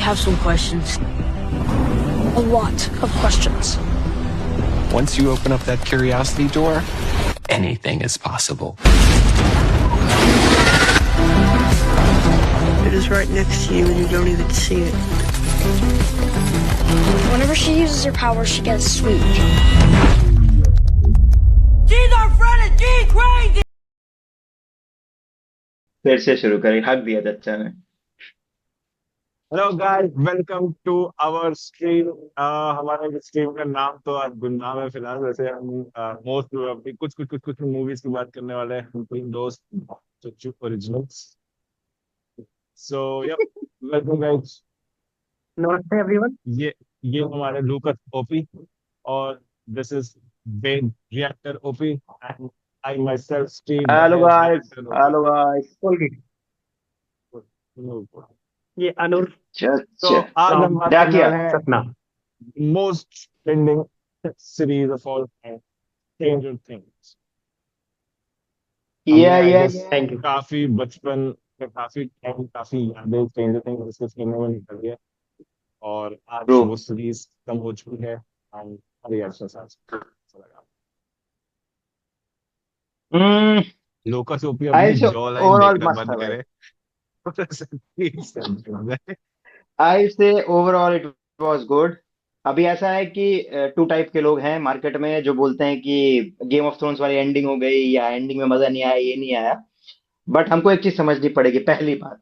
have some questions. A lot of questions. Once you open up that curiosity door, anything is possible. It is right next to you and you don't even see it. Whenever she uses her power, she gets sweet. She's our friend and she's crazy! फिर से शुरू करें, हक दिया चचा ने। Hello guys, welcome to our stream. हमारे stream का नाम तो आज गुमनाम है फिलहाल। वैसे हम मोस्ट प्रोबेबली कुछ मूवीज की बात करने वाले हैं, तीन दोस्त Chachu originals. So yup, welcome guys. नमस्ते एवरीवन। ये हमारे लूकस ओपी और this is Ben reactor OP and I myself stream hello guys, hello guys. ये अनुर। तो आज हम बात क्या करने किया? वाले हैं सपना। Most trending series of all time, stranger things. ये थैंक यू। काफी बचपन में काफी यादें स्ट्रेंजर थिंग्स डिस्कस करने में निकल गया और आज True. वो सीरीज खत्म हो चुकी है। हम रिएक्शन अच्छा लगा। लोकस ओपी आई अपनी से जॉ लाइन ओवरऑल देखना मस्त बंद था भाई। करे। आई से ओवरऑल इट वाज गुड। अभी ऐसा है कि टू टाइप के लोग हैं मार्केट में जो बोलते हैं कि गेम ऑफ थ्रोन्स वाली एंडिंग हो गई या एंडिंग में मजा नहीं आया, ये नहीं आया। बट हमको एक चीज समझनी पड़ेगी। पहली बात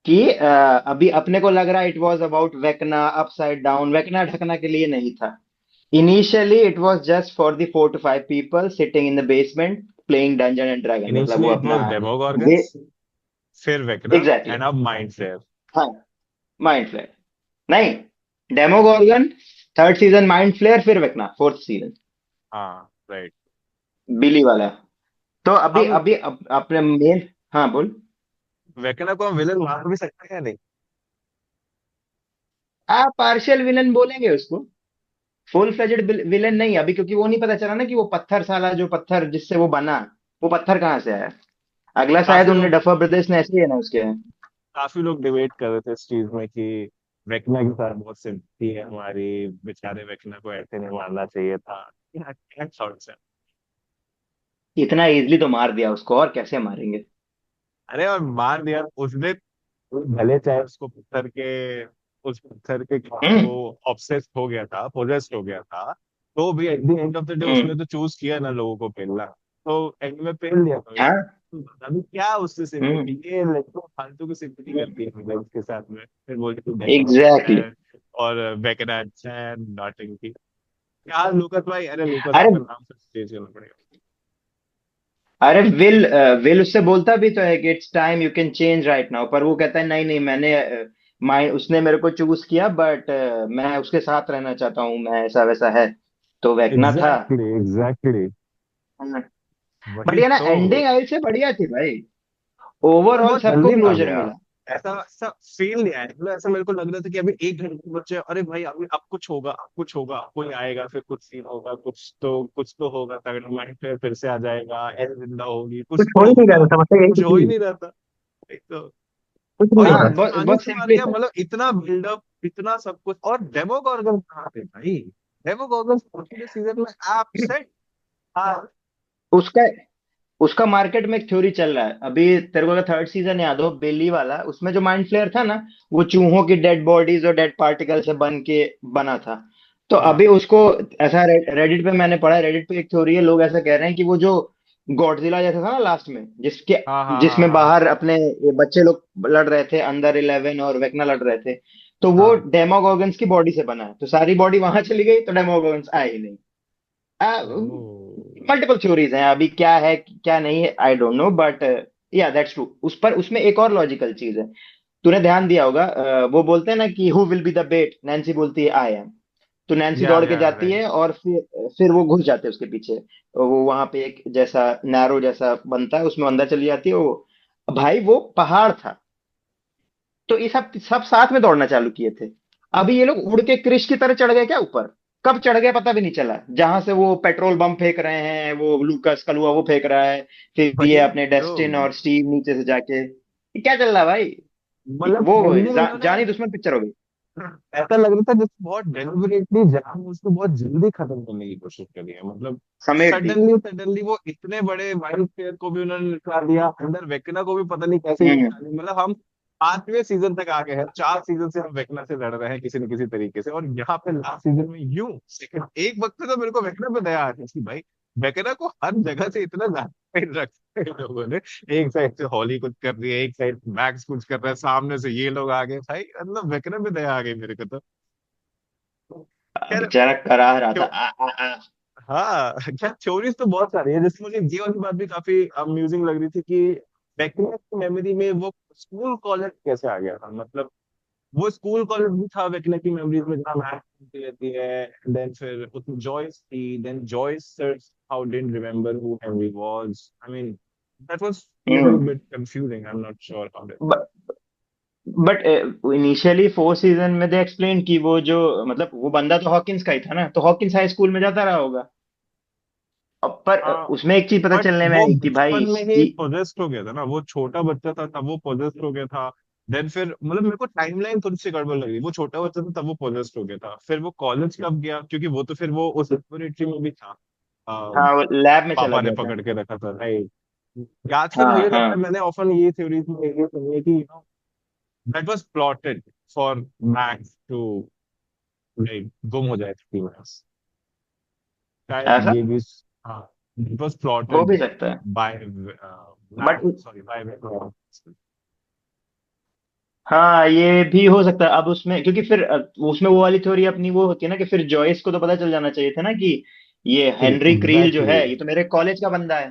कि अभी अपने को लग रहा है it was about Vecna upside down. Vecna ढकना के लिए नहीं था। Initially it was just for the 4 to 5 people sitting in the basement playing dungeon and dragon. मतलब वो इनिशियली इट अपना वाज डेमोगॉर्गन्स, फिर वेकना एग्जैक्टली एंड अब माइंड फ्लेयर। हाँ, माइंड फ्लेयर नहीं, Demogorgon 3rd season, mind flare, फिर Vecna 4th season, हाँ right. बिली वाला। तो अभी हम अभी अपने मेन। हाँ बोल। वेकना को हम विलन मान भी सकते हैं नहीं? आप पार्शियल विलन बोलेंगे उसको, फुल फ्लेजेड विलन नहीं अभी, क्योंकि वो नहीं पता चला ना कि वो पत्थर साला जो पत्थर जिससे वो बना, वो पत्थर कहाँ से आया। अगला शायद काफी उनने लोग डफर ब्रदर्स ने ऐसे ही है ना उसके। काफी लोग डिबेट कर रहे थे इस चीज में कि वेकना के साथ बहुत सिंपैथी है हमारी, बेचारे वेकना को ऐसे नहीं मारना चाहिए था। क्या थॉट्स है? इतना इजली तो मार दिया उसको, और कैसे मारेंगे। अरे और मार दिया उसने, भले चाहे उसको पत्थर के, उस पत्थर के खिलाफ हम्म वो ऑब्सेस्ड हो गया था, पोजेस्ड हो गया था, तो भी at the end of the day hmm उसने तो चूज किया ना लोगों को पेलना। तो एंड में पेल दिया था हाँ अभी क्या उससे हम्म सिंपैथी, ये लड़कों फालतू की सिंपैथी करती है मतलब उसके साथ में, फिर बोलती तू एग्जैक्टली। और वेकना अच्छा है, नॉटिंग। यार लूकस भाई, अरे लूकस अरे आपका नाम फिर चेंज करना पड़ेगा। अरे विल उससे बोलता भी तो है कि it's time you can change right now, पर वो कहता है नहीं नहीं, मैंने उसने मेरे को चूज किया, बट मैं उसके साथ रहना चाहता हूँ, मैं ऐसा वैसा है। तो वेकना था। एग्जैक्टली बट वही ये ना तो। एंडिंग आई से बढ़िया थी भाई। और ओवरऑल बहुत सबको जल्दी आ क्लोजर गया। मिला। ऐसा ऐसा फील नहीं आया, मतलब ऐसा मेरे को लग रहा था कि अभी 1 घंटे बचे, अरे भाई अभी अब कुछ होगा, अब कुछ होगा, अब कोई आएगा, फिर कुछ सीन होगा, कुछ तो होगा, तगड़ा माइंड फिर से आ जाएगा, एल जिंदा होगी, कुछ कुछ हो तो ही नहीं रहा होगा। था, समझते यही कुछ तो हो ही थी। नहीं रहा था। एक तो कुछ और नहीं हो हाँ, रहा। इतनी बहुत आसानी बहुत से मार सिंपली दिया, था। मतलब इतना बिल्डअप, इतना सब कुछ। और डेमोगॉर्गन कहाँ थे भाई? डेमोगॉर्गन पिछले सीजन में एब्सेंट था। उसका उसका मार्केट में एक थ्योरी चल रहा है अभी। तेरे को अगर 3rd सीजन याद हो बेली वाला, उसमें जो माइंड फ्लेयर था ना, वो चूहों की डेड बॉडीज और डेड पार्टिकल से बना था। तो हाँ अभी उसको ऐसा रेडिट पे मैंने पढ़ा है, रेडिट पे एक थ्योरी है, लोग ऐसा कह रहे हैं कि वो जो गॉडजिला जैसा था ना लास्ट में, हाँ हाँ हाँ जिसमें हाँ बाहर अपने ये बच्चे लोग लड़ रहे थे, अंदर 11 और वेकना लड़ रहे थे, तो वो हाँ। डेमोगोगन्स की बॉडी से बना है। तो सारी बॉडी वहां चली गई तो डेमोगोगन्स आए ही नहीं। ओह। मल्टीपल थ्योरीज हैं, अभी क्या है क्या नहीं है आई डोंट नो, बट या दैट्स ट्रू। उस पर उसमें एक और लॉजिकल चीज है, तूने ध्यान दिया होगा, वो बोलते हैं ना कि who will be the bet, Nancy बोलती है आई एम। तो नैन्सी या दौड़ के या जाती राइट। है और फिर वो घुस जाते हैं उसके पीछे। तो वो वहां पे एक जैसा नैरो जैसा बनता है, उसमें अंदर चली जाती है वो। भाई वो पहाड़ था, तो ये सब सब साथ में दौड़ना चालू किए थे। अभी ये लोग उड़ के क्रिश की तरह चढ़ गए क्या ऊपर? कब चढ़ गए पता भी नहीं चला। जहां से वो पेट्रोल बम फेंक रहे हैं, वो लूकस कलुआ वो फेंक रहा है, फिर ये वही अपने तो। डेस्टिन और स्टीव नीचे से जाके, ये क्या चल रहा है भाई। मतलब वो एंडिंग उन्होंने जानी दुश्मन पिक्चर हो गई। ऐसा लग रहा था जैसे बहुत डेलिबरेटली जान उसको बहुत जल्दी खत्म करने की कोशिश करी है, मतलब समेट दी। सडनली सडनली वो इतने बड़े वाइल्ड पेयर को भी उन्होंने निकाल दिया, अंदर वेकना को भी पता नहीं कैसे ही हम्म। निकाल दिया। मतलब हम 5वें सीजन तक आ गए हैं, 4 सीजन से हम वेकना से लड़ रहे हैं किसी न किसी तरीके से, और यहाँ पे लास्ट सीजन में यूं सेकंड एक वक्त पे तो मेरे को वेकना पे दया आती थी भाई। वेकना को हर जगह से इतना ज्यादा रखा है लोगों ने। एक साइड से हॉली कुछ कर रही है, एक साइड मैक्स कुछ कर रहा है, सामने से ये लोग आ गए भाई, मतलब वेकना पे दया आ गई मेरे को तो। खैर, बेचारा करा रहा था क्यों, आ। हाँ खैर थ्योरीज तो बहुत सारी है, जैसे मुझे ये वाली बात भी काफी अम्यूजिंग लग रही थी कि वेकना की मेमोरी में वो स्कूल कॉलेज कैसे आ गया था, मतलब वो स्कूल कॉलेज भी था वेकना की मेमोरीज में जहाँ मैथ होती रहती है, देन फिर उसमें जॉयस थी, then Joyce search how didn't remember who Henry was, I mean that was little hmm. Bit confusing, I am not sure how did. But initially 4 season में दे एक्सप्लेन कि वो जो मतलब वो बंदा तो हॉकिंस का ही था ना, तो हॉकिंस हाई स्कूल में जाता रहा होगा। पर हाँ, उसमें एक चीज पता बट चलने में वो आई कि भाई बचपन में ही पोजेस्ड हो गया था ना, वो छोटा बच्चा था तब वो पोजेस्ड हो गया था। देन फिर मतलब मेरे को टाइमलाइन थोड़ी सी गड़बड़ लग रही, वो छोटा बच्चा था तब वो पोजेस्ड हो गया था, फिर वो कॉलेज कब गया, क्योंकि वो तो फिर वो उस लेबोरेटरी में भी था, हाँ वो लैब में चला पापा ने गया था। पकड़ के रखा था, राइट। आजकल हाँ मुझे लगता है हाँ। मैंने ऑफन ये थ्योरीज में ये सुनी है कि that was plotted for Max to like गुम हो जाए 3 months, शायद ऐसा ये भी। हाँ, इट वाज हो प्लॉटेड भी सकता है। Bye but sorry bye. हाँ ये भी हो सकता है अब उसमें, क्योंकि फिर उसमें वो वाली थ्योरी अपनी वो होती है ना कि फिर जॉयस को तो पता चल जाना चाहिए था ना कि ये हेनरी क्रील जो एग्जैक्टली, है ये तो मेरे कॉलेज का बंदा है।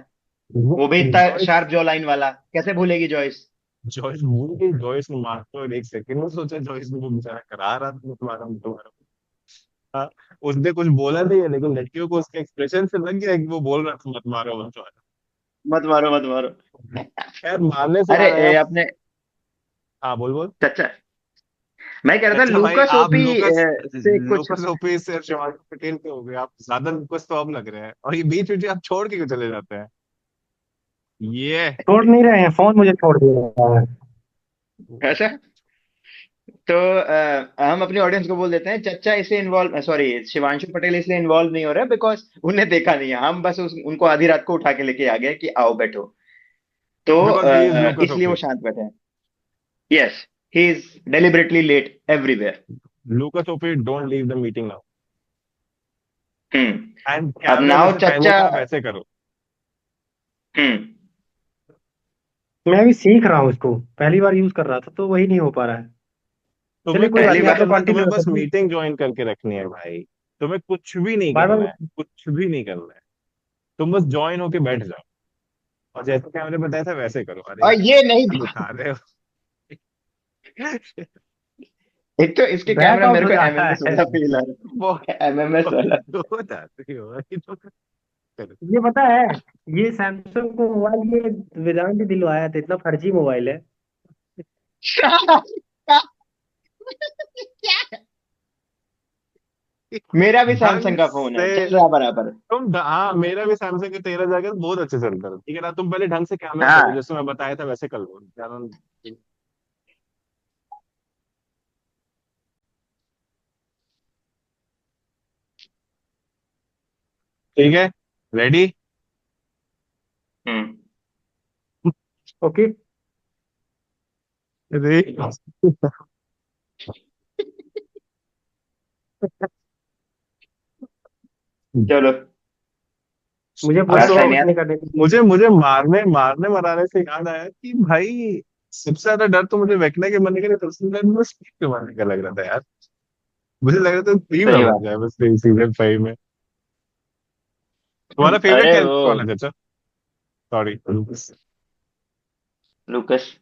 वो वो भी इतना जॉयस, शार्प जॉ लाइन वाला, कैसे भूलेगी जॉयस। जॉयस भूल गई, जॉयस ने मास्टर एक सेकंड में सोचा, जॉयस ने वो बेचारा करा रहा था तुम्हारा तुम्हारा। हाँ, उसने कुछ बोला नहीं है, लेकिन लड़कियों को उसके एक्सप्रेशन से लग गया कि वो बोल रहा था मत मारो मत मारो। मत मारो मत मारो। खैर मारने से अरे याद आया। अपने हाँ बोल बोल। चाचा, मैं कह रहा था अच्छा भाई, लूकास आप ओपी लूकस, से कुछ। लूकस ओपी से शिवाजी पटेल के हो गए, आप ज्यादा लूकस तो अब लग रहे हैं, और ये बीच बीच में आप छोड़ के क्यों चले जाते हैं ये। छोड़ नहीं रहे हैं, फोन मुझे छोड़ दिया है। ऐसा तो हम अपनी ऑडियंस को बोल देते हैं चचा इसे इन्वॉल्व, सॉरी शिवांशु पटेल इसलिए इन्वॉल्व नहीं हो रहा बिकॉज उन्हें देखा नहीं है, हम बस उनको आधी रात को उठा के लेके आ गए कि आओ बैठो। तो बिकॉज ही इज लूकस इसलिए वो ओपी। शांत बैठे हैं। Yes, he is deliberately late everywhere. Lucas OP don't leave the meeting now, hmm. And अब कैमरा नाउ जैसे पहले चचा। था वैसे करो। हम्म। मैं अभी सीख रहा हूँ इसको, पहली बार यूज कर रहा था तो वही नहीं हो पा रहा है। चलिए तुम्हें कोई कुछ बात पहली नहीं, नहीं आप बार। लोग करना, कंटिन्यू तुम्हें बस करिए। मीटिंग ज्वाइन करके रखनी है भाई। तुम्हें कुछ भी नहीं बार करना बार। है, कुछ भी नहीं करना है। तुम बस ज्वाइन होके बैठ जाओ, और जैसे कैमरे बताया था वैसे करो। अरे और ये नहीं यार उठा रहे हो। एक तो इसके कैमरा बैकआउट मेरे हो को जाता एमएमएस है। वाला फील आ वो रहा है, एमएमएस वाला। हो जाती हो ये तो करो। ये पता है, ये सैमसंग को मोबाइल ये वेदांत दिलवाया था, इतना फर्जी मोबाइल है। मेरा भी ढंग सैमसंग का फोन है, से, चल रहा बराबर। हाँ मेरा भी सैमसंग के 13 बहुत अच्छे चलता है, ठीक है ना, तुम पहले ढंग से कैमरा करो हाँ जैसे मैं बताया था वैसे कर लो ज्यादा। ठीक है, रेडी। हम्म। ओके। रेडी। चलो। मुझे पूरा फर्स्ट तो टाइम कुछ यार। नहीं करने दीजिए। मुझे मुझे मारने मारने मराने से याद आया कि भाई सबसे ज्यादा डर तो मुझे वेकने के मरने का नहीं, सबसे ज्यादा मुझे स्टीव के मरने का लग रहा था यार। मुझे लग रहा था स्टीव ना सही मर बात। जाए बस सीजन 5 में। तुम्हारा फेवरेट अरे वो कैरेक्टर कौन है चाचा? सॉरी लूकस। लूकस।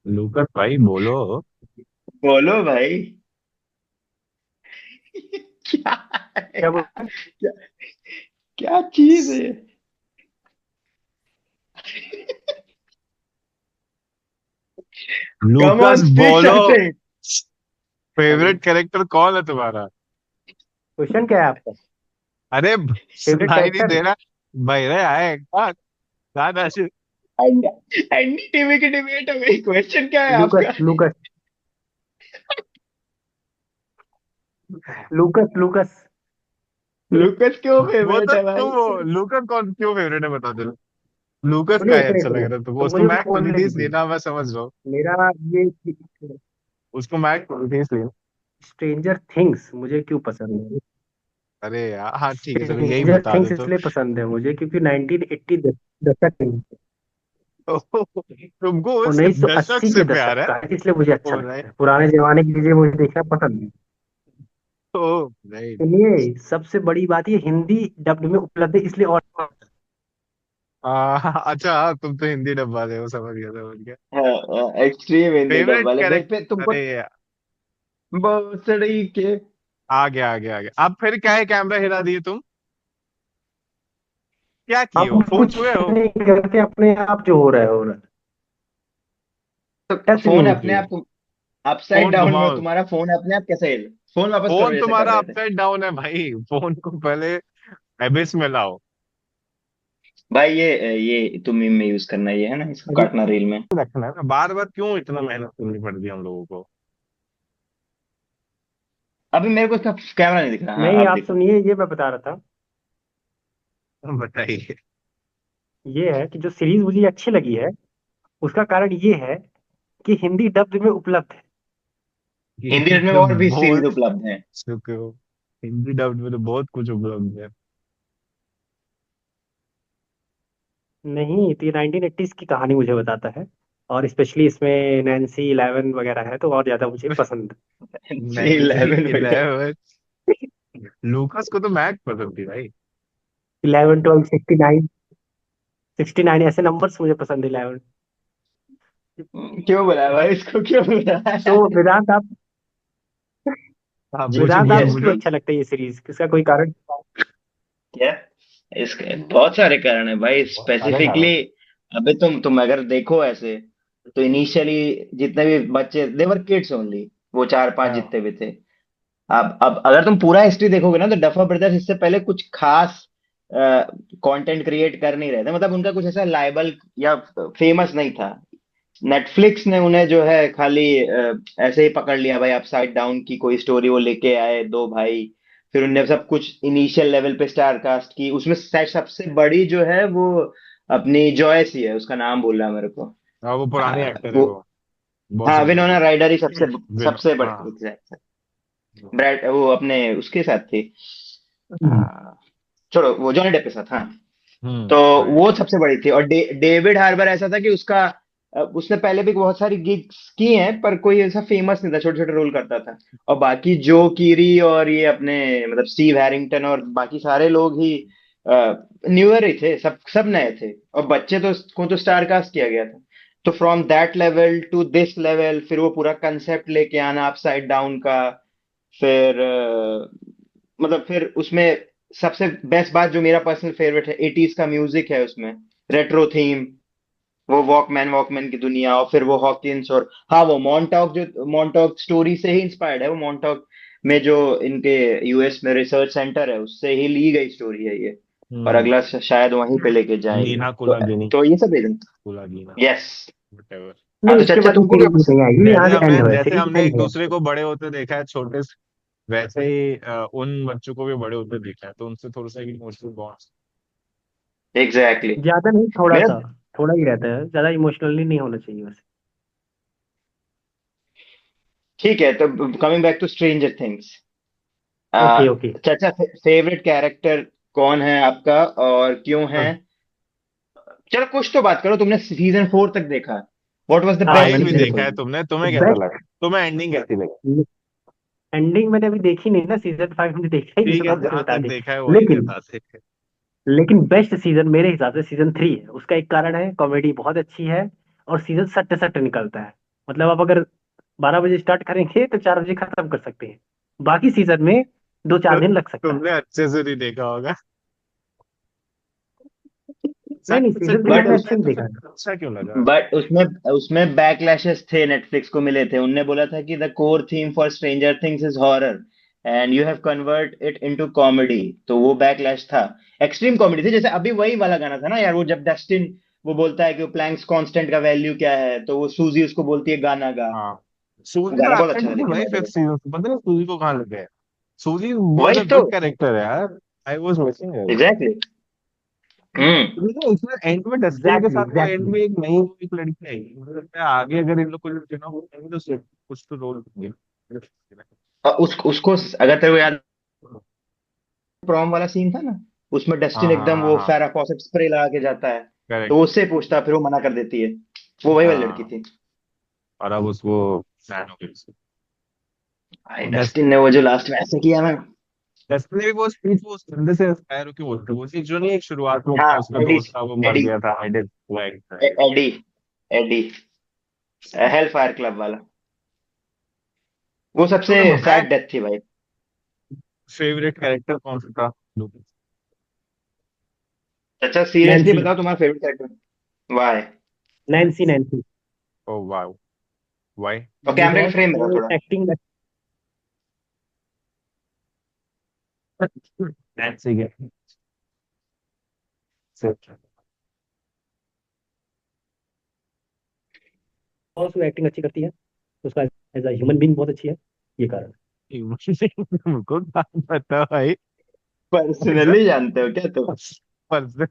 लूकस भाई बोलो। बोलो भाई। क्या है क्या यार? बोल। क्या, क्या चीज है ये? कम लूकस ऑन स्पीक बोलो, समथिंग। फेवरेट कैरेक्टर कौन है तुम्हारा? क्वेश्चन क्या है आपका? अरे फेवरेट सुनाई नहीं कैरेक्टर? दे रहा भाई रे आए कहाँ? कहाँ नासिर? एनडीटीवी की डिबेट हो गई, क्वेश्चन क्या है लूकस आपका? लूकस लूकस लूकस लूकस क्यों वो फेवरेट तो है भाई? लूकस कौन क्यों फेवरेट है बता दे। लूकस का सुनिए ही सुनिए अच्छा लग सुनिए, रहा है तुमको, तो उसको मुझे मैक बोलने 23 दीजिए। लेना, मैं समझ रहा हूँ। मेरा ये उसको मैक 23 लेना। स्ट्रेंजर थिंग्स मुझे क्यों पसंद है? अरे यार हाँ ठीक है, चलो यही स्ट्रेंजर बता दो थिंग्स तो। इसलिए पसंद है मुझे क्योंकि 1980 दशक में, तुमको उस दशक 1980 से के दशक प्यार है। का है, इसलिए मुझे अच्छा ओ लगता राइट। है। पुराने जमाने की चीजें मुझे देखना पसंद है। ओ राइट। सुनिए, सबसे बड़ी बात ये हिंदी डब्ड में उपलब्ध है, इसलिए और अच्छा हाँ, तुम तो हिंदी डब वाले हो, समझ गया समझ गया। हाँ, एक्सट्रीम हिंदी डब फेवरेट वाले देख पे कैरेक्टर, तुमको। अरे यार, भोसड़ी के। आ गया आ गया आ गया। अब फिर क्या है, कैमरा हिला दिए तुम, क्या किए हो, हम फोन कुछ छुए हो? नहीं करते, अपने आप जो हो रहा है। तो टच भी फोन नहीं अपने किए। आप अपसाइड फोन डाउन में हो, घुमाओ। तुम्हारा फोन अपने आप कैसे हिल? फोन वापस करो फोन जैसे कर तुम्हारा रहे थे। अपसाइड डाउन है भाई, फोन को पहले एबिस में लाओ। भाई ये तुम मीम में यूज करना, ये है ना, इसको अरे काटना रील में। रखना है ना, बार बार क्यों इतना मेहनत करनी पड़ती है हम लोगों को। अभी मेरे को इसका कैमरा नहीं दिख रहा। हाँ नहीं, अब आप दिखा। सुनिए, ये मैं बता रहा था। बताइए। ये है कि जो सीरीज मुझे अच्छी लगी है, उसका कारण ये है कि हिंदी डब्ड में उपलब्ध है। हिंदी में तो और भी सीरीज बोल उपलब्ध है। चुके हो, हिंदी डब्ड में तो बहुत कुछ उपलब्ध है। नहीं, तो ये 1980s की कहानी मुझे बताता है, और स्पेशली इसमें नैन्सी 11 वगैरह है, तो और ज्यादा मुझे पसंद नैन्सी 11 वगैरह। 11। लूकास को तो मैक पसंद थी भाई। है। 11 12 69, 69 ऐसे नंबर्स मुझे पसंद है, 11। क्यों बुलाया भाई, इसको क्यों बुलाया? तो वेदांत आप हाँ जी। बोझे वेदांत बोझो आपको यस क्यों बोझो। अच्छा लगता है ये सीरीज, इसका कोई कारण? क्या? इसके बहुत सारे कारण है भाई, बहुत सारे कारण। स्पेसिफिकली। अबे तुम अगर देखो ऐसे, तो इनिशियली जितने भी बच्चे, देवर किड्स ओनली, वो चार पांच हाँ। जितने भी थे। अब अगर तुम पूरा हिस्ट्री देखोगे ना, तो डफर ब्रदर्स इससे पहले कुछ खास कंटेंट क्रिएट कर नहीं रहे थे। मतलब उनका कुछ ऐसा लाइबल या फेमस नहीं था। नेटफ्लिक्स ने उन्हें जो है खाली ऐसे ही पकड़ लिया भाई, अपसाइड डाउन की कोई स्टोरी वो लेके आए दो भाई। फिर उनने सब कुछ इनिशियल लेवल पे स्टार कास्ट की, उसमें शायद सबसे बड़ी जो है वो अपनी जॉयस ही है, उसका नाम बोल रहा है मेरे को। हाँ, वो पुरानी एक्टर है वो, वो, बहुत हाँ, सुंदर। विनोना राइडर ही सबसे विन सबसे बड़ी हाँ। ब्रैड, वो अपने उसके साथ थी। छोड़ो, वो जॉनी डेप के साथ, हाँ। तो राइट। वो सबसे बड़ी थी। और डेविड हार्बर ऐसा था कि उसका उसने पहले भी बहुत सारी गिग्स की हैं, पर कोई ऐसा फेमस नहीं था, छोटे छोटे रोल करता था। और बाकी जो कीरी और ये अपने, मतलब स्टीव हैरिंगटन और बाकी सारे लोग ही न्यूअर ही थे, सब सब नए थे। और बच्चे तो को तो स्टार कास्ट किया गया था। तो from that level to this level, फिर वो पूरा कंसेप्ट लेके आना अपसाइड डाउन का। फिर मतलब फिर उसमें सबसे बेस्ट बात जो मेरा पर्सनल फेवरेट है, 80s का म्यूजिक है उसमें, रेट्रो थीम, वो वॉकमैन वॉकमैन की दुनिया, और फिर वो हॉकिंस, और हाँ वो मॉन्टॉक, जो मॉन्टॉक स्टोरी से ही इंस्पायर्ड है। वो मॉन्टॉक में जो इनके यूएस में रिसर्च सेंटर है, उससे ही ली गई स्टोरी है ये। और हम्म। अगला शायद वहीं पे लेके जाएंगे। नीना तो कुलागिनी। तो ये सब रीजन। कुलागीना। यस। whatever। हाँ, नहीं, तो उसके चचा बाद वो तुमको क्या सीरीज पसंद? नहीं आई, ये यहाँ से एंड हुआ है, जैसे सीरीज हमने एंड एक है। दूसरे को बड़े होते देखा है छोटे से, वैसे ही उन बच्चों को भी बड़े होते देखा है, तो उनसे थोड़ा सा इमोशनल बॉन्ड। Exactly, exactly. ज्यादा नहीं, थोड़ा मेरा सा, थोड़ा ही रहता है, ज्यादा इमोशनली नहीं होना चाहिए बस। ठीक है, तो coming back to Stranger Things. Okay okay. चाचा, फेवरेट कैरेक्टर कौन है आपका और क्यों है? चलो कुछ तो बात करो, तुमने सीजन 4 तक देखा। व्हाट वाज द हाँ, बेस्ट फाइव भी मैंने सीजन फॉर देखा है यू? तुमने, तुम्हें कैसा बेस्ट। लगा, तुम्हें एंडिंग कैसी लगी? एंडिंग मैंने अभी देखी नहीं ना, सीजन 5 मैंने देखा ही नहीं, ठीक तो है, कौन से जहां बता तक दे। देखा है वही लेकिन बता दे। लेकिन बेस्ट सीजन मेरे हिसाब से सीजन 3 है। उसका एक कारण है, कॉमेडी बहुत अच्छी है, और सीजन सट्टे सट्टे निकलता है। मतलब आप अगर 12 बजे स्टार्ट करेंगे तो 4 बजे खत्म कर सकते हैं। बाकी सीजन में 2 4 दिन लग सकता है। तुमने अच्छे से नहीं देखा होगा। नहीं नहीं, सट से सीजन 3 बट हमने उस अच्छे से तो देखा फिर है। अच्छा क्यों लगा? बट उसमें उसमें बैकलैशेस थे, नेटफ्लिक्स को मिले थे। उनने बोला था कि the core theme for stranger things is horror and you have convert it into comedy. तो वो बैकलैश था, एक्सट्रीम कॉमेडी थी। जैसे अभी वही वाला गाना था ना यार, वो जब डस्टिन वो बोलता है कि प्लैंक्स कांस्टेंट का वैल्यू क्या है, तो वो सूजी उसको बोलती है गाना गा। हाँ, वो सूजी तो गाना बहुत आता अच्छा था नहीं लेकिन भाई by the fifth way। Season से, पता नहीं सूजी को कहाँ लग गया है। सूजी वाज वही अ तो। गुड कैरेक्टर है यार। I was missing him. Exactly. Hmm. इसमें एंड में डस्टिन के एग्जैक्टली साथ वो एंड एग्जैक्टली। में एक नई एक लड़की आई, मुझे लगता है आगे अगर इन लोग को चुनाव करेंगे तो कुछ तो रोल करेंगे। उसको अगर तेरे को याद, प्रॉम वाला सीन था ना, उसमें हाँ डस्टिन हाँ एकदम हाँ वो हाँ। फेरा फॉसेट स्प्रे लगा के जाता है, तो करेक्ट। वो उससे पूछता है, फिर वो मना कर देती है। वो वही वाली लड़की हाँ, थी। और अब उसको फैन हो गई उसकी। भाई डस डस्टिन ने वो जो लास्ट में ऐसे किया ना। डस्टिन ने भी वो स्पीच वो बंदे से इंस्पायर होकर बोलते, वो चीज जो नहीं एक शुरुआत में हाँ, था, उसका एडी। दोस्त था वो मर एडी। गया था, I did right. Eddie. Eddie. Hellfire club वाला। वो सबसे तो बताया सैड डेथ थी भाई। फेवरेट कैरेक्टर कौन सा था? अच्छा सीरियसली नैन्सी। बताओ तुम्हारा फेवरेट कैरेक्टर। वाह। Nancy Nancy. Oh wow, why? और कैमरे के बिकॉज फ्रेम में वो थोड़ा। एक्टिंग नैन्सी के बहुत वो एक्टिंग अच्छी करती है, उसका एज अ ह्यूमन बीइंग बहुत अच्छी है, ये कारण तुमको क्या पता भाई? ऐसा पर्सनली जानते हो क्या तुम? पर्सन है।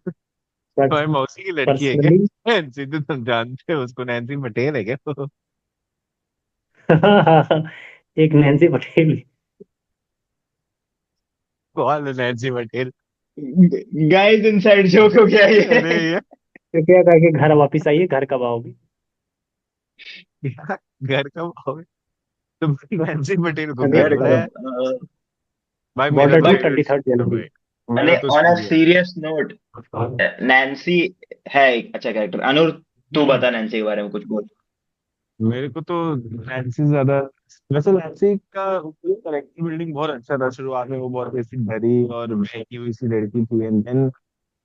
तुम्हारी मौसी की लड़की है क्या? पर्सनली नैन्सी तो तुम जानते हो उसको, नैन्सी पटेल है क्या वो? एक नैन्सी पटेल। कौन है Nancy Patel? Guys inside joke हो गया अरे ये। ये कृपया करके घर वापिस आइए, घर कब आओगे। क्या, घर कब आओगे? तुम नैन्सी पटेल को क्या अरे घर बोला है? कब। भाई मेरा बॉर्डर तो to but twenty favourite third था जनवरी भाई, मेरा तो on a studio. Serious note, Nancy है एक अच्छा कैरेक्टर। अनुर, तू बता नैन्सी के बारे में कुछ बोल। मेरे को तो नैन्सी ज्यादा, वैसे नैन्सी का कैरेक्टर बिल्डिंग बहुत अच्छा था। शुरुआत में वो बहुत ऐसी डरी और बहकी हुई सी लड़की थी, एंड देन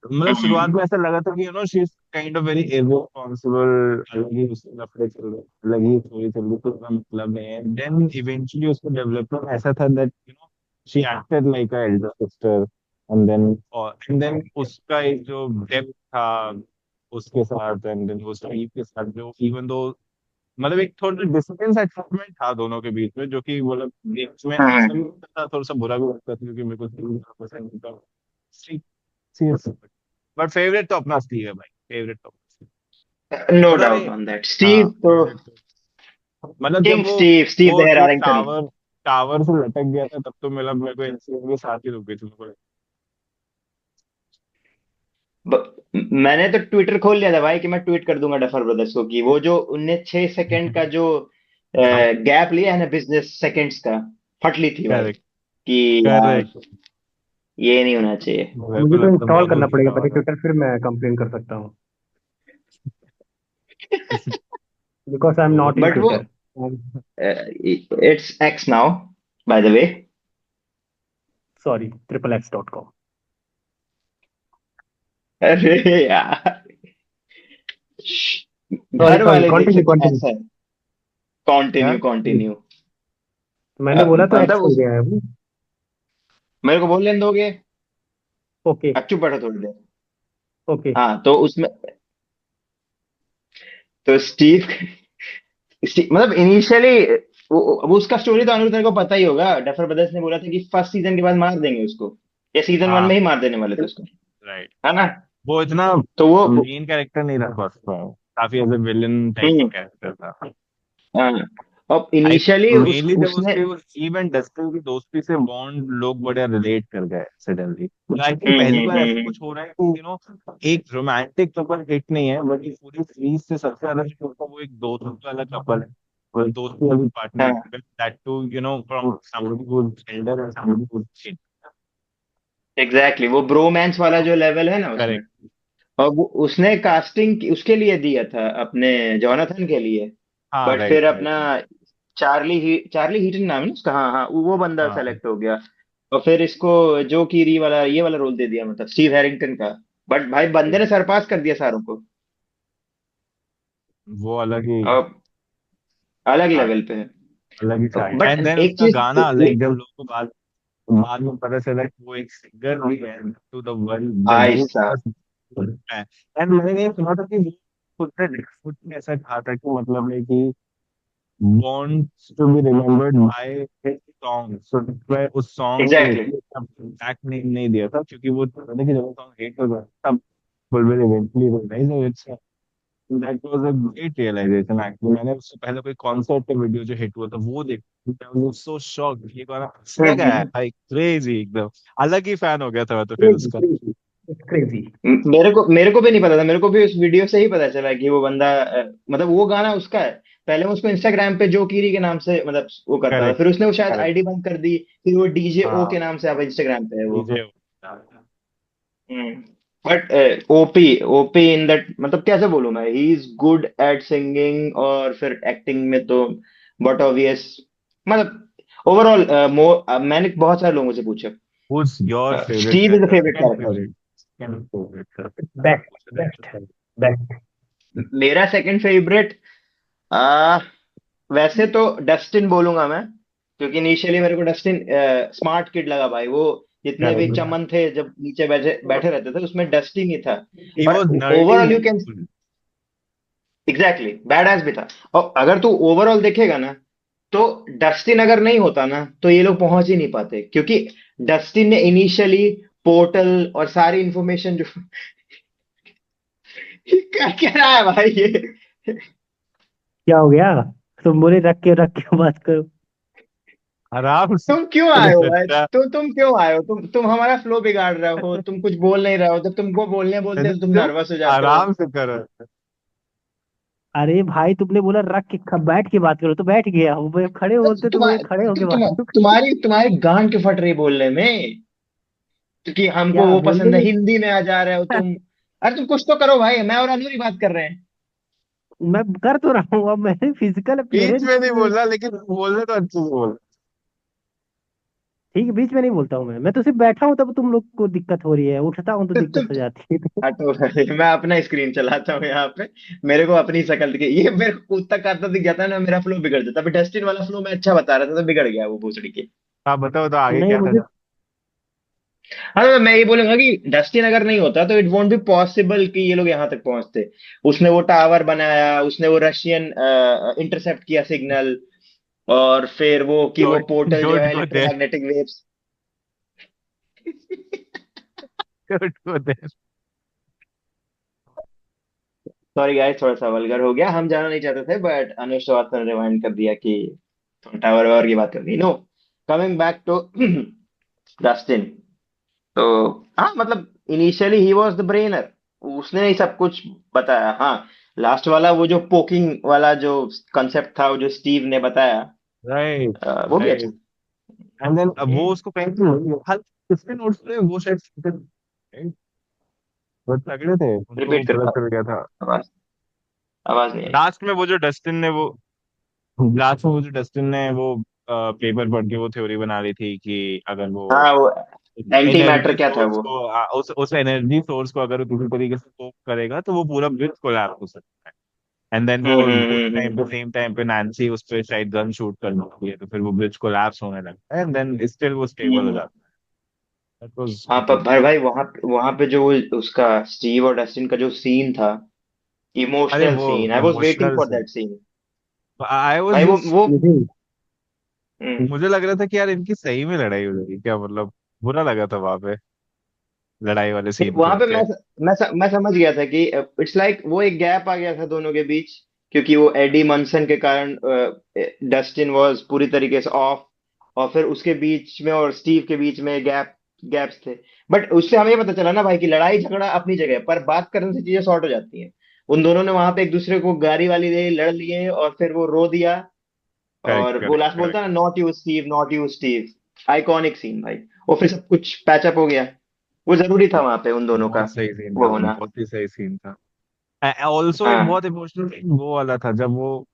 मतलब शुरुआत में ऐसा लगा था कि she is kind of very irresponsible, अलग ही उसके लफड़े चल रहे, अलग ही चोरी चल रही, तो उसका मतलब नहीं है। देन इवेंचुअली उसका डेवलपमेंट ऐसा था that she acted like a elder sister, and then उसका एक जो डेप्थ था उसके साथ, एंड देन वो स्टीव के साथ, जो इवन दो मतलब एक थोड़ा डिस्टेंस अटैचमेंट था दोनों के बीच में, जो कि मतलब बीच में अच्छा भी हाँ। लगता था, थोड़ा सा बुरा भी लगता था, क्योंकि मेरे को स्टीव पसंद नहीं था। सीरियस, बट फेवरेट तो अपना स्टीव है भाई, फेवरेट तो अपना Steve। नो पता डाउट नहीं। ऑन दैट, हाँ स्टीव तो। फेवरेट तो मतलब जब किंग स्टीव, स्टीव वो द हेयर जो आरिंगटन। टावर टावर से लटक गया था, तब तो मतलब मेरे को इंसान के साथ ही रुक गई थी मेरे को। मैंने तो ट्विटर खोल लिया था भाई कि मैं ट्वीट कर दूंगा डफर ब्रदर्स को कि वो जो उनने 6 सेकंड का जो गैप लिया है ना, बिजनेस सेकंड्स का, फटली थी भाई करेक्ट कि यार करेक्ट। ये नहीं होना चाहिए। मेरे को मुझे तो लगता इंस्टॉल बहुत करना उल्टी पड़ेगा था पहले वाला। ट्विटर, फिर मैं कंप्लेन कर सकता हूँ, because I am not in but वो Twitter. It's X now, by the way. Sorry, XXX.com। अरे यार, सॉरी घर सॉरी, वाले देख कंटिन्यू सकते हैं, कंटिन्यू। ऐसा है। क्या? Continue continue. मैंने बोला तो एक्स मतलब हो उस, गया है वो। मेरे को बोल लेने दोगे? ओके। अब चुप बैठो थोड़ी देर। ओके। हाँ तो उसमें, तो स्टीव, मतलब इनिशियली वो उसका स्टोरी तो अनिरुद्ध तेरे को पता ही होगा। डफर ब्रदर्स ने बोला था कि फर्स्ट सीजन के बाद मार देंगे उसको, या सीजन वन हाँ में ही मार देने वाले थे उसको, राइट। है ना? वो इतना तो वो मेन कैरेक्टर नहीं रहा बस, काफी एज ए विलन टाइप का हम्म। कैरेक्टर था। हाँ, अब आई इनिशियली मेनली जब उसने। उसके इवन डस्टिन की दोस्ती से बॉन्ड लोग बड़े रिलेट कर गए सडनली। आई थिंक पहली बार ऐसा हम्म। कुछ हो रहा है कि एक रोमांटिक कपल हिट नहीं है, बट इस पूरी सीरीज से सबसे ज्यादा जो होता है वो एक दोस्त वाला कपल है, वो दोस्ती वाली हाँ partner, that too from somebody who is elder and somebody who is. Exactly, वो ब्रोमैंस वाला जो लेवल है ना उसमें। करेक्ट। और वो उसने कास्टिंग उसके लिए दिया था अपने जोनाथन के लिए, हाँ बट राइट फिर राइट। अपना चार्ली हीटन नाम है ना उसका, हाँ हाँ, वो बंदा हाँ सेलेक्ट हो गया। और फिर इसको जो कीरी वाला ये वाला रोल दे दिया, मतलब स्टीव हैरिंगटन का। बट भाई बंदे ने सरपास कर दिया सारों को। वो अलग ही अब अलग था, लेवल पे है। अलग ही था। बट एंड देन एक उसका चीज, गाना अलग, जब लोगों को बाद बाद में पता चला कि वो एक सिंगर भी है, टू द वर्ल्ड द भाई मोस्ट साहब, एंड मैंने ये सुना था कि खुद ने ऐसा कहा था कि मतलब है कि wants to be remembered by his song. So मैं उस सॉन्ग को एग्जैक्टली। इसलिए एग्जैक्ट नेम नहीं दिया था क्योंकि वो चाहता था कि जब वो सॉन्ग हिट हो जाए तब will will eventually realize that it's that was a great realization actually. मैंने उससे पहले कोई कॉन्सर्ट का वीडियो जो हिट हुआ था वो देखा, I was so shocked ये गाना किसने गाया है भाई, क्रेजी एकदम, अलग ही फैन हो गया था मैं तो फिर क्रेजी उसका। Crazy crazy. मेरे को भी नहीं पता था, मेरे को भी उस वीडियो से ही पता चला कि वो बंदा मतलब वो गाना उसका है। पहले मैं उसको इंस्टाग्राम पे जो कीरी के नाम से मतलब वो करता था, करेक्ट फिर उसने वो शायद करेक्ट। आईडी बंद कर दी, फिर वो डीजे ओ हाँ के नाम से अब इंस्टाग्राम पे है वो। DJ. But OP OP in that मतलब कैसे बोलूं मैं, he is good at singing और फिर एक्टिंग में तो बट ऑब्वियस मतलब ओवरऑल मैंने बहुत सारे लोगों से पूछा, Who's your favorite Steve is the character? Favourite Second character. favorite. Second favorite sir. Best पूछा जाए बेस्ट है, बेस्ट। मेरा सेकंड फेवरेट आ, वैसे तो डस्टिन बोलूंगा मैं, क्योंकि इनिशियली मेरे को डस्टिन स्मार्ट किड लगा भाई। वो जितने भी तो चमन थे जब नीचे बैठे बैठे रहते थे उसमें डस्टिन ही था। he और was overall nerdy you and can cool. Exactly bad S भी था। और अगर तू ओवरऑल देखेगा ना, तो डस्टिन अगर नहीं होता ना तो ये लोग पहुंच ही नहीं पाते, क्योंकि डस्टिन ने इनिशियली पोर्टल और सारी इंफॉर्मेशन जो ये क्या क्या रहा है भाई ये। क्या हो गया? तुम बोले रख के बात करो। आराम से तुम क्यों बोले आए हो भाई, बच्चा। तुम क्यों आए हो, तुम हमारा फ्लो बिगाड़ रहे हो, तुम कुछ बोल नहीं रहे हो, जब तुमको बोलने बोलते हो तो तुम चुप, नर्वस हो जाते हो। आराम से करो। अरे भाई तुमने बोला बैठ के बात करो तो बैठ गया, वो खड़े बोलते तो बोले खड़े होके बात करो। तुम्हारी तुम्हारी गांड क्यों फट रही बोलने में, क्योंकि हमको क्या वो बोलने पसंद है, में? हिंदी में आ जा रहे हो तुम। अरे तुम कुछ तो करो भाई, मैं और अनूरी बात कर रहे हैं। मैं कर तो रहा हूँ, अब मैंने फिजिकल बीच अपीयरेंस। में नहीं बोलना लेकिन बोलने तो अच्छे से बोल। ठीक है, बीच में नहीं बोलता हूँ मैं तो सिर्फ बैठा हूँ तब तुम लोग को दिक्कत हो रही है, उठता हूँ तो तुम दिक्कत हो जाती है। हटो भाई, मैं अपना स्क्रीन चलाता हूँ यहाँ पे, मेरे को अपनी शक्ल दिखे, ये मेरे को कुत्ता काटता दिख जाता है ना, मेरा फ्लो बिगड़ जाता है। अभी डस्टिन वाला फ्लो मैं अच्छा बता रहा था तो बिगड़ गया वो भोसड़ी के। आप बताओ तो आगे नहीं क्या मुझे। था। हाँ तो मैं ये बोलूंगा कि डस्टिन अगर नहीं होता तो इट वोंट बी पॉसिबल कि ये लोग यहाँ तक पहुंचते। उसने वो टावर बनाया, उसने वो रशियन इंटरसेप्ट किया सिग्नल, और फिर वो कि वो डोंट पोर्टल जो डोंट है go there, electromagnetic waves. Don't go there. Sorry guys, थोड़ा सा वल्गर हो गया, हम जाना नहीं चाहते थे बट अनुज श्रीवास्तव ने रिमाइंड कर दिया कि थोड़ा टावर वावर की बात करनी। No, coming back to Dustin. तो हाँ मतलब initially he was the brainer, उसने ही सब कुछ बताया। हाँ, लास्ट वाला वो जो पोकिंग वाला जो कंसेप्ट था, वो जो स्टीव ने बताया, राइट वो भी अच्छा। राइट। एंड देन अब वो उसको कहीं तो हल किसके नोट्स पे वो शायद बहुत तगड़े थे, उनको रिपीट पता करता, चल गया था। आवाज आवाज नहीं आई। लास्ट में वो जो डस्टिन ने वो लास्ट में वो जो डस्टिन ने वो पेपर पढ़ के वो थ्योरी बना ली थी कि अगर वो हाँ वो एंटी मैटर एनर्जी क्या था सोर्स वो। को उस एनर्जी सोर्स को अगर वो किसी तरीके से पोक करेगा तो वो पूरा ब्रिज कोलैप्स हो सकता है। एंड देन वो उस टाइम पे सेम टाइम पे नैन्सी उस पे शायद गन शूट करनी होती है तो फिर वो ब्रिज कोलैप्स होने लगता है एंड देन स्टिल वो स्टेबल हो हम्म। जाता है। दैट वाज हाँ पर भाई भाई वहां पे जो उसका स्टीव और डस्टिन का जो सीन था, अरे इमोशनल वो scene, I was waiting emotional for से दैट सीन। आई वाज भाई जस्ट वो मुझे हम्म, मुझे लग रहा था कि यार इनकी सही में लड़ाई हो जाएगी क्या, मतलब बुरा लगा था वहां पे लड़ाई वाले नहीं, सीन को वहां पे लेके। मैं समझ गया था कि इट्स लाइक वो एक गैप आ गया था दोनों के बीच, क्योंकि वो एडी मनसन के कारण डस्टिन वाज पूरी तरीके से ऑफ, और फिर उसके बीच में और स्टीव के बीच में गैप्स थे। बट उससे हमें ये पता चला ना भाई कि लड़ाई झगड़ा अपनी जगह है, पर बात करने से चीजें सॉर्ट हो जाती हैं। उन दोनों ने वहां पे एक दूसरे को गाड़ी वाली दे लड़ लिए, और फिर वो रो दिया, करेक्ट और वो करेक्ट लास्ट बोलता करेक्ट। है ना, not you Steve, iconic scene भाई। और फिर सब कुछ पैचअप हो गया। वो जरूरी था वहां पे उन दोनों का बहुत सही सीन वो था, होना। बहुत ही सही सीन था। ऑल्सो एक हाँ बहुत इमोशनल सीन वो वाला था जब वो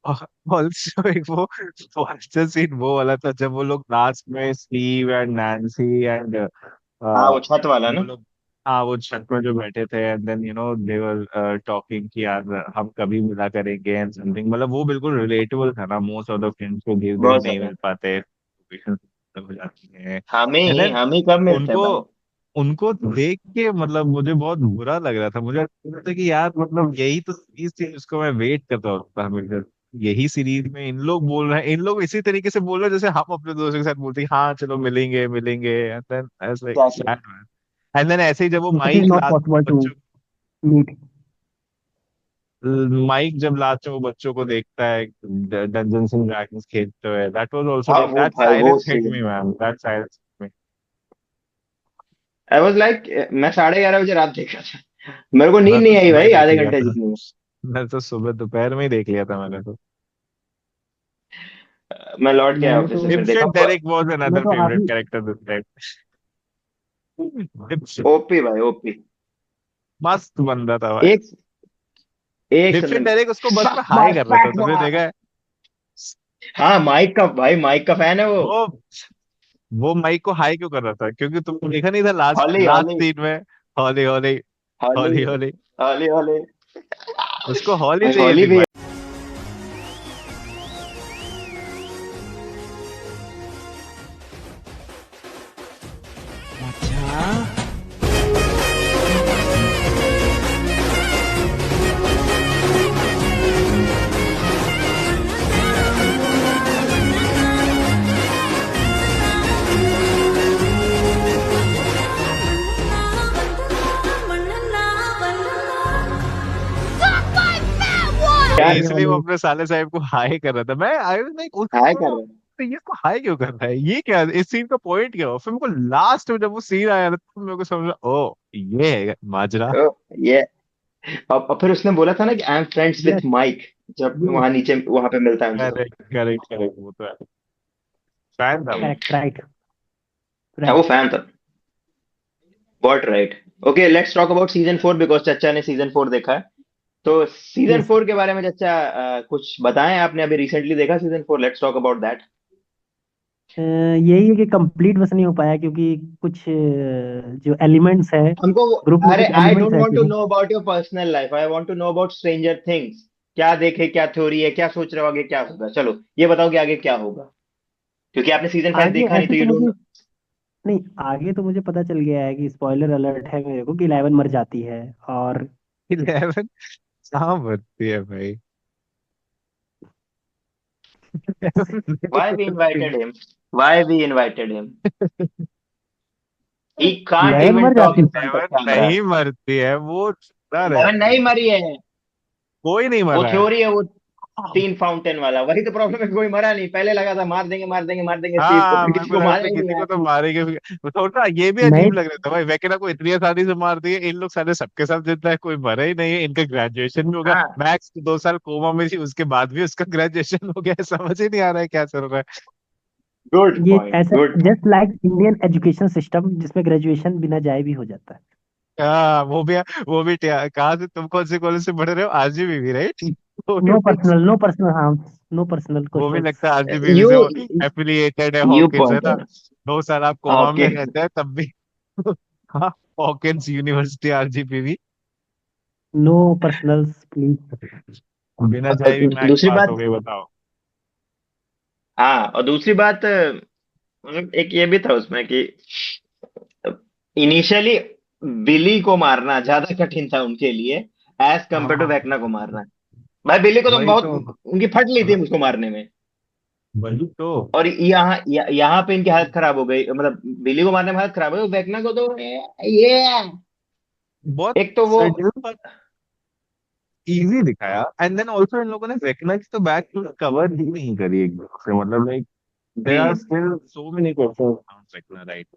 ऑल्सो एक वो फास्टर सीन वो वाला था जब वो लोग लास्ट में स्टीव एंड नैन्सी एंड हाँ, वो छत वाला वो ना। लोग हाँ वो छत में जो बैठे थे and then they were talking कि यार हम कभी मिला करेंगे एंड समथिंग, मतलब वो बिल्कुल रिलेटेबल था ना, मोस्ट ऑफ द फ्रेंड्स को धीरे धीरे बहुत नहीं ज्यादा। मिल पाते, situations हो जाती है। हम एंड ही देन हम ही कब मिलते हैं उनको भाई। उनको देख के मतलब मुझे बहुत बुरा लग रहा था। मुझे लगता था कि यार मतलब यही तो सीरीज थी जिसको मैं वेट करता होता हमेशा। यही सीरीज में इन लोग बोल रहे हैं, इन लोग इसी तरीके से बोल रहे हैं जैसे हम अपने दोस्तों के साथ बोलते हैं हाँ चलो मिलेंगे मिलेंगे, and then I was like Exactly. Sad man. And then ऐसे ही जब वो it is Mike not last possible to बच्चों मीट। माइक जब लास्ट में वो बच्चों को देखता है डंजन्स एंड ड्रैगन्स खेलते हुए, दैट वाज आल्सो हाँ लाइक वो दैट भाई वो silence hit scene, me man, that silence hit me. I was like, मैं 11:30 बजे रात देखा था, मेरे को मैं नींद तो नहीं आई सुबह ही भाई देख आधे लिया घंटे था। जितनी। मैं तो सुबह दोपहर में ही देख लिया था मैंने तो। मैं लौट के आया मैंने ऑफिस तो से फिर देखा। Dipshit Derek was मैं another तो favorite आधी character this time. Dipshit, OP भाई ओपी। मस्त बंदा था भाई। एक एक Dipshit समय, Derek उसको बस में सक हाई माय कर रहा था, फैट तुमने देखा बॉय। है? हाँ माइक का भाई, माइक का फैन है वो। वो वो माइक को हाई क्यों कर रहा था? क्योंकि तुमने देखा नहीं था लास्ट हॉली लास्ट हॉली सीन में? हॉली हॉली हॉली हॉली हॉली, हॉली हॉली। उसको हॉली भाई चाहिए हॉली थी भी। भाई। यार इसलिए वो अपने साले साहब को हाई कर रहा था। मैं आई वाज लाइक हाय उसको कर रहे तो ये इसको हाई क्यों कर रहा है, ये क्या इस सीन का पॉइंट क्या हो? फिर मेरे को लास्ट में जब वो सीन आया ना तो मेरे को समझा ओ ये है माजरा। हैं। ये और फिर उसने बोला था ना कि I am friends yes with Mike, जब यस वहां नीचे वहां पे मिलता है उनसे तो। करेक्ट करेक्ट करेक्ट, वो तो है, फैन था मैं। करेक्ट राइट हाँ वो राइट। फैन था। What right. Okay let's talk about season 4 because चचा ने सीजन 4 देखा है। तो सीजन यस। फोर के बारे में चचा कुछ बताएं, आपने अभी रिसेंटली देखा season 4, let's talk about that. यही है कि कंप्लीट बस नहीं हो पाया क्योंकि कुछ जो एलिमेंट्स है हमको ग्रुप में अरे कुछ आई एलिमेंट्स डोंट वांट ऐसे टू हैं। Know about your personal life, I want to know about Stranger Things. क्या देखे, क्या थ्योरी है, क्या सोच रहे हो आगे क्या होगा, चलो ये बताओ कि आगे क्या होगा, क्योंकि आपने सीजन 5 आगे देखा नहीं ऐसे तो तो यू डोंट मुझे नो। नहीं, आगे तो मुझे पता चल गया है कि स्पॉइलर अलर्ट है मेरे को कि 11 मर जाती है। और 11 कहाँ भरती है भाई? Why we invited him, why we invited him, he can't 11 even मर टॉक जाती इन है। Front of 11 camera. नहीं मरती है, वो जिंदा 11 रहती नहीं है। मरी है, कोई नहीं वो मरा है। थ्योरी है वो। तीन फाउंटेन वाला वही तो प्रॉब्लम है, कोई मरा नहीं, पहले लगा था मार देंगे मार देंगे मार देंगे स्टीव को, हाँ फिर मेरे किसी को को लगा मारा था ही नहीं किसी को यार। तो मारेंगे। थोड़ा ये भी नए अजीब लग रहा था भाई, वेकेना को इतनी आसानी से मार दिए, इन लोग सारे सबके साथ जिंदा है, कोई मरा ही नहीं है, इनका ग्रेजुएशन भी हो गया। हाँ मैक्स 2 साल कोमा में थी, उसके बाद भी उसका ग्रेजुएशन हो गया है, समझ ही नहीं आ रहा है क्या चल रहा है। गुड ये पॉइंट ऐसा good point. Just like Indian education system जिसमें ग्रेजुएशन बिना जाए भी हो जाता है। हाँ वो भी कहाँ से, तुम कौन से कॉलेज से पढ़ रहे हो? आरजीबी भी राइट? नो पर्सनल हाँ, नो पर्सनल वो भी क्वेश्चंस। लगता है आरजीबी यू से एफिलिएटेड है, यू हॉकिंस है ना। पॉइंट। 2 साल आप कोमा ओके। में रहते हैं तब भी। हाँ, Hawkins university RGB. No personals please. बिना चाहे भी मैच दूसरी पास हो बात, गई, बताओ। हाँ और दूसरी बात मतलब एक ये भी था उसमें कि इनिशियली बिली को मारना ज्यादा कठिन था उनके लिए एज कम्पेयर टू हाँ वेकना को मारना। भाई बिली को तो वही बहुत तो। उनकी फट ली थी उसको मारने में। वही तो। और यहाँ पे इनकी हालत खराब हो गई, मतलब बिली को मारने में हालत खराब हो गई, वेकना को तो ये बहुत एक तो वो। सडन पर इजी दिखाया, एंड देन ऑल्सो इन लोगों ने वेकना की तो बैक कवर ही नहीं करी एकदम से, मतलब like there are hmm. still so many questions around Vecna, right?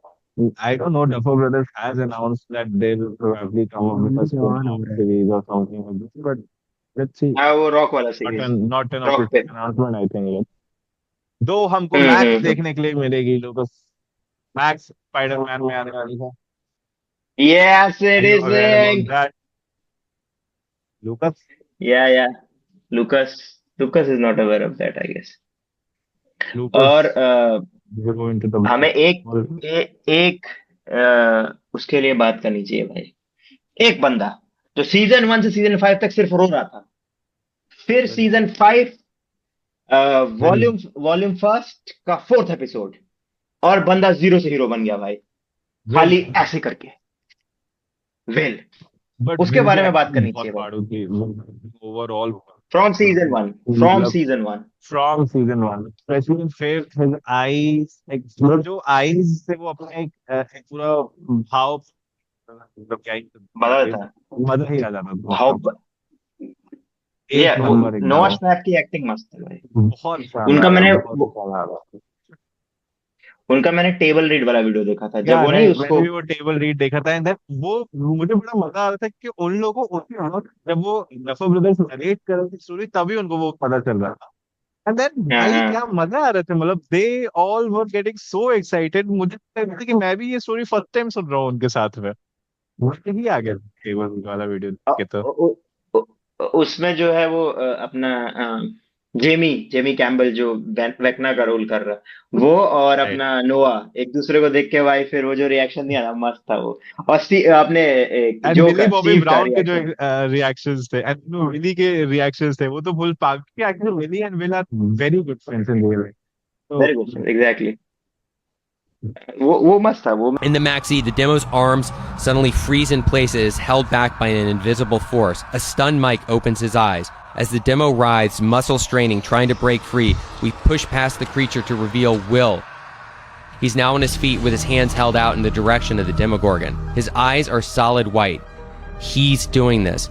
I don't know. Duffer Brothers has announced that they will probably come up with a जवान हो spin-off रहा है। series or something like this, but let's see. हाँ वो rock वाला Not series, an not an rock पे। official announcement, I think yet. दो हमको मैक्स हम्म। देखने के लिए मिलेगी, लोकस। मैक्स स्पाइडरमैन में आने वाली है। Yes Are it you is. aware about that, Lucas? या Lucas, Lucas is not aware of that I guess. और Lucas will go into the हमें Marvel एक world. एक उसके लिए बात करनी चाहिए भाई। एक बंदा जो सीजन 1 से सीजन 5 तक सिर्फ रो रहा था, फिर सीजन 5 हम्म। वॉल्यूम वॉल्यूम फर्स्ट का 4th एपिसोड और बंदा जीरो से हीरो बन गया भाई। खाली ऐसे करके वेल बट उसके विल की बारे में बात एक्टिंग करनी बहुत चाहिए भाई। फाड़ू थी ओवरऑल। फ्रॉम सीजन 1, फ्रॉम मतलब season 1। From season one specially फिर हिज आईज, मतलब जो आईज से वो अपना एक पूरा भाव, मतलब क्या ही मजा बोलते, था मजा ही आ जाता था भाव। मतलब। ये एक नंबर नोआ एकदम, स्नैप की एक्टिंग मस्त है भाई। बहुत उनका शानदार है, मैंने बहुत शानदार है। उनका मैंने टेबल रीड वाला वीडियो देखा था जब या वो नहीं राइट, मैंने उसको। भी वो टेबल रीड देखा था एंड वो मुझे बड़ा मजा आ रहा था कि उन लोगों को उसी वक्त जब वो डफर ब्रदर्स नरेट कर रहे थे स्टोरी तभी उनको वो पता चल रहा था। एंड देन हाँ भाई हाँ क्या मजा आ रहे थे, मतलब they all were getting so excited, मुझे लग रहा था कि मैं भी ये स्टोरी फर्स्ट टाइम सुन रहा हूँ उनके साथ में। मुझे ही आ गया टेबल वाला वीडियो देख अ- के तो। उ- उ- उसमें जो है वो अपना जेमी जेमी कैम्बल जो वेकना का रोल कर रहा वो और अपना नोआ एक दूसरे को देख के भाई फिर वो जो रिएक्शन दिया ना मस्त था वो। और आपने एंड जो मिली का बॉबी स्टीव का ब्राउन के जो रिएक्शन। रिएक्शंस थे एंड विली के रिएक्शंस थे वो तो फुल पाग के, actually Willy and Will are very good friends in real life. Very good exactly. वो मस्त था वो। In the maxi, the demo's arms suddenly freeze in places, held back by an invisible force. A stunned Mike opens his eyes. As the demo writhes, muscle straining, trying to break free, we push past the creature to reveal Will. He's now on his feet with his hands held out in the direction of the Demogorgon. His eyes are solid white. He's doing this.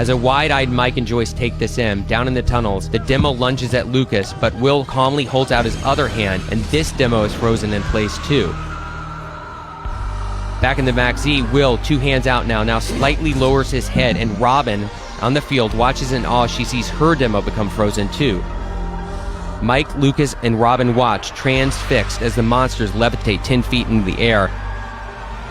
As a wide-eyed Mike and Joyce take this in, down in the tunnels, the demo lunges at Lucas, but Will calmly holds out his other hand, and this demo is frozen in place too. Back in the Maxi, Will, two hands out now slightly lowers his head, and Robin, on the field, watches in awe. She sees her demo become frozen too. Mike, Lucas, and Robin watch, transfixed, as the monsters levitate 10 feet into the air.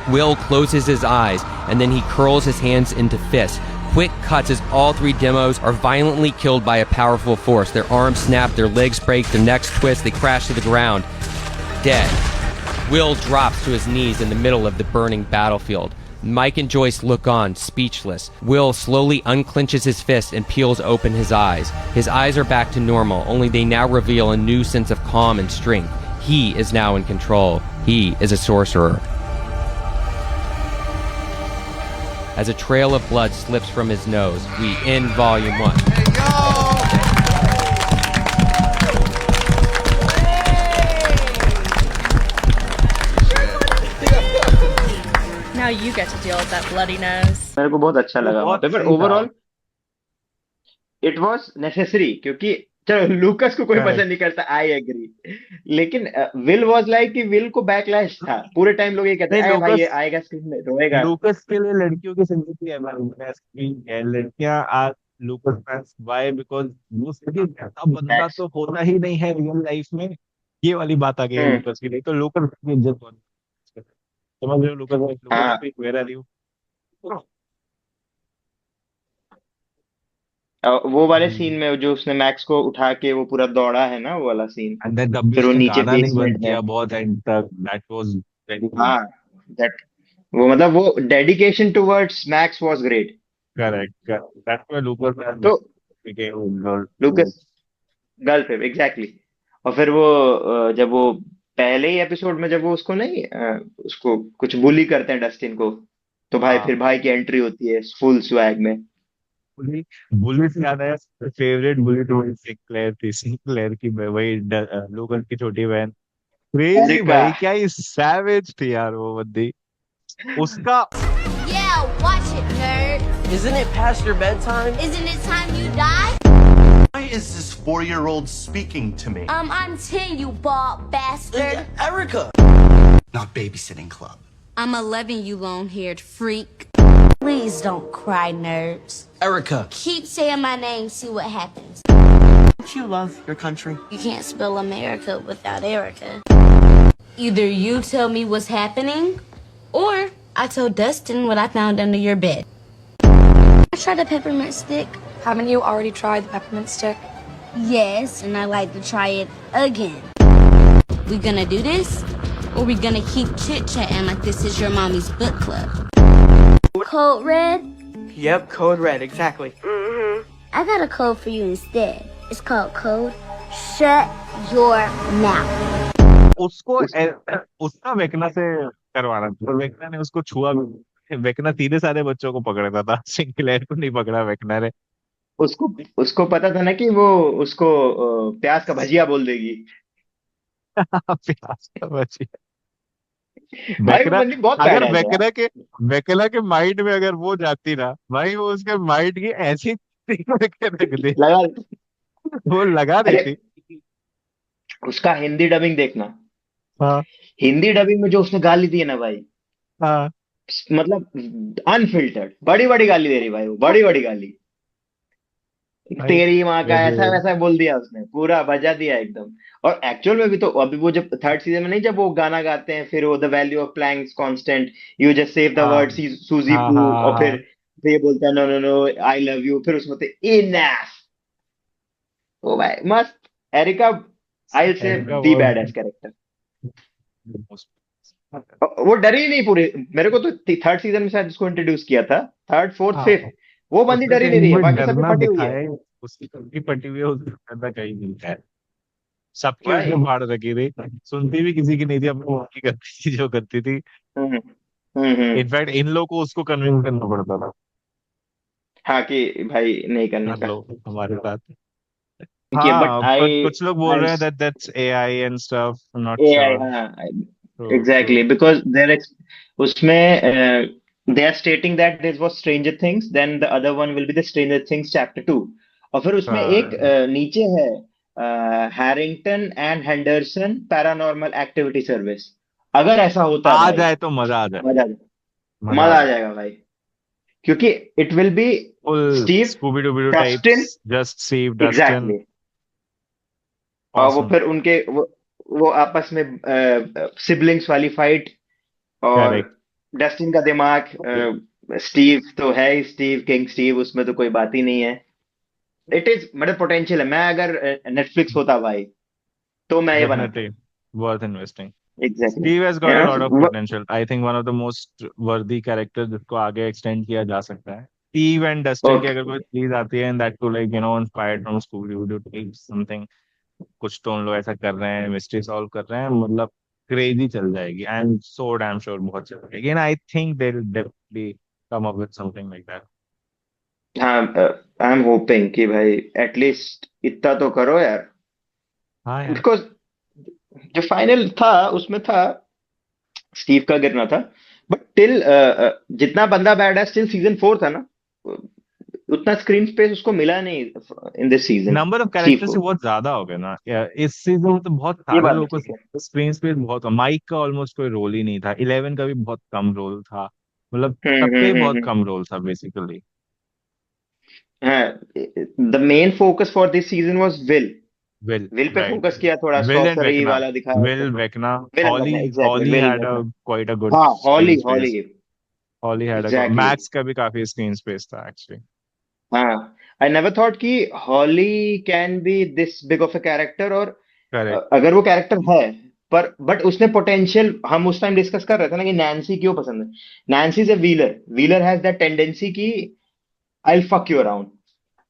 Will closes his eyes, and then he curls his hands into fists. Quick cuts as all three demos are violently killed by a powerful force. Their arms snap, their legs break, their necks twist, they crash to the ground, dead. Will drops to his knees in the middle of the burning battlefield. Mike and Joyce look on, speechless. Will slowly unclenches his fist and peels open his eyes. His eyes are back to normal, only they now reveal a new sense of calm and strength. He is now in control. He is a sorcerer. As a trail of blood slips from his nose, we end Volume 1. Now you get to deal with that bloody nose. मेरे को बहुत अच्छा लगा वहां बहुत पे पर सही था। ओवरऑल इट वाज नेसेसरी क्योंकि चलो लूकस को कोई Correct. पसंद नहीं करता आई एग्री लेकिन विल वाज लाइक कि विल को बैकलैश था पूरे टाइम लोग ये कहते नहीं, हैं भाई ये लूकस आएगा स्क्रीन में रोएगा। लूकस के लिए लड़कियों की सिंपैथी है है, लड़कियां are Lucas fans why because वो सही ऐसा बंदा तो होना ही नहीं है रियल लाइफ में। ये वाली बात आ गई है हम्म लूकस की, नहीं तो लूकस की इज्जत बहुत समझ रहे हो। लूकस हाँ लूकस वेयर आर यू। वो वाले सीन में जो उसने मैक्स को उठा के वो पूरा दौड़ा है ना वो वाला सीन एंड देन तब भी फिर वो उसने नीचे गाना नहीं बेसमेंट बंद में। किया बहुत एंड तक, दैट वाज वेरी गुड। हाँ दैट वो मतलब वो dedication towards max was great. Correct, that's why लूकस तो बिकेम गर्ल। लूकस गर्ल पे एग्जैक्टली। और फिर वो जब वो पहले ही एपिसोड में जब वो उसको नहीं उसको कुछ बुली करते हैं डस्टिन को तो भाई हाँ, फिर भाई की एंट्री होती है फुल स्वैग में। बुली बुली से याद आया, फेवरेट बुली तो वही सिंक्लेयर थी, सिंक्लेयर की वही लोगन की छोटी बहन। क्रेजी एरिका भाई, क्या ही सैवेज थी यार वो बंदी। उसका Yeah, watch it, nerd. Isn't it past your bedtime? Isn't it time you die? Why is this 4-year-old speaking to me? I'm 10, you bald bastard. Erica! Not babysitting club. I'm 11, you long-haired freak. Please don't cry, nerds. Erica! Keep saying my name, see what happens. Don't you love your country? You can't spell America without Erica. Either you tell me what's happening, or I tell Dustin what I found under your bed. I tried a peppermint stick. Haven't you already tried the peppermint stick? Yes, and I like to try it again. We gonna do this? Or we gonna keep chit-chatting like this is your mommy's book club? Code red? Yep, code red, exactly. I got a code for you instead. It's called code shut your mouth. उसको उसका Vecna से करवाना था, Vecna ने उसको छुआ भी, Vecna सीधे सारे बच्चों को पकड़ रहा था, सिंक्लेयर को नहीं पकड़ा वेकना ने। उसको उसको पता था ना कि वो उसको प्याज का भजिया बोल देगी। प्यास का बची। भाई वो वेकना, बंदी बहुत अगर बैड है। वेकना के माइंड में अगर वो जाती ना भाई, वो उसके माइंड की ऐसी करके रख दी, लगा। वो लगा अरे देती। उसका हिंदी डबिंग देखना। हाँ हिंदी डबिंग में जो उसने गाली दी है ना भाई, हाँ। मतलब अनफिल्टर्ड बड़ी बड़ी गाली दे रही भाई, वो बड़ी बड़ी गाली। भाई तेरी माँ का ऐसा गजब। वैसा बोल दिया उसने, पूरा बजा दिया एकदम। और एक्चुअल में भी तो अभी वो जब थर्ड सीजन में नहीं, जब वो गाना गाते हैं फिर वो the value of Planck's constant, you just save the हाँ वर्ड सूजी हाँ पू, हाँ हाँ और हाँ। फिर ये बोलता है no no no I love you, फिर उसमें इनफ। ओ भाई मस्त। Erica, I say Erica the was badass character. वो डरी नहीं पूरे। मेरे को तो थर्ड सीजन में शायद उसको इंट्रोड्यूस किया था, थर्ड फोर्थ हाँ, फिफ्थ, वो बंदी उसमें डरी नहीं कहीं रही है, कोई बाकी सब पे डरना फटी हुई है। दिखाए, उसकी टट्टी पटी हुई है, उससे डरना कहीं नहीं है। सबकी भाई उसने फाड़ रखी थी, सुनती भी किसी की नहीं थी, अपनी मम्मी करती थी जो करती थी। हम्म हम्म। इनफैक्ट इन लोग को उसको कन्विंस करना पड़ता था, हाँ कि भाई नहीं करने हर का। लोग हमारे साथ। कि बट हाँ, पर आई कुछ लोग बोल आई रहे हैं that that's AI and stuff, not AI, sure. हाँ true true. Exactly, because there उसमें they are stating that this was Stranger Things, then the other one will be the Stranger Things chapter 2। और फिर उसमें एक नीचे है Harrington and Henderson paranormal activity service. अगर ऐसा होता है आ भाई, जाए तो मजा आ जाए, मजा आ जाए। मजा आ मजा आ जाए। जाएगा भाई, क्योंकि it will be full Steve, Scooby Doo types, Dustin, just save Dustin. Exactly. और वो ऑसम। फिर उनके वो आपस में सिबलिंग्स वाली फाइट। और करेक्ट। डस्टिन का दिमाग, स्टीव तो है ही, स्टीव किंग स्टीव, उसमें तो कोई बात ही नहीं है। इट इज मतलब पोटेंशियल है। मैं अगर नेटफ्लिक्स होता भाई तो मैं ये बनाता। Definitely worth investing. Exactly, Steve has got a lot of you potential. I think one of the most worthy characters जिसको आगे extend किया जा सकता है। Steve and Dustin की ओके। अगर कोई सीरीज आती है and that too like inspired from Scooby-Doo tapes something, कुछ तो उन लोग ऐसा कर रहे हैं, मिस्ट्री सॉल्व कर रहे हैं, मतलब क्रेजी चल जाएगी। I am so damn sure बहुत चल जाएगी, and I think they will definitely come up with something like that. हाँ, आई एम होपिंग कि भाई एटलीस्ट इतना तो करो यार, हाँ यार। बिकॉज जो फाइनल था उसमें था स्टीव का गिरना था। बट टिल जितना बंदा बैड है, स्टिल सीजन 4 था ना, उतना स्क्रीन स्पेस उसको मिला नहीं in this season, number of Steve characters को। बहुत ज्यादा हो गए ना इस सीजन में, तो बहुत ये सारे बात लोगों भी ठीक है। को स्क्रीन स्पेस बहुत कम, माइक का ऑलमोस्ट कोई रोल ही नहीं था, 11 का भी बहुत कम रोल था, मतलब सबका ही बहुत हम्म। कम रोल था बेसिकली। हाँ, the main focus for this season was Will. Will, Will पे राइट। फोकस किया, थोड़ा विल एंड सॉर्सरी वेकना, वाला दिखाया उसको। Will Vecna, Will and Holly, Vecna, exactly, Holly Will had a Vecna. Quite a good हाँ, screen Holly Holly, space, Holly had a, exactly. Max का भी काफी स्क्रीन स्पेस था एक्चुअली। हाँ, आई never thought कि Holly can be this big of a character. और correct. अगर वो कैरेक्टर है, पर बट उसने पोटेंशियल, हम उस टाइम डिस्कस कर रहे थे ना कि नैन्सी क्यों पसंद है। Nancy is a Wheeler, Wheeler has that tendency कि I fuck you around,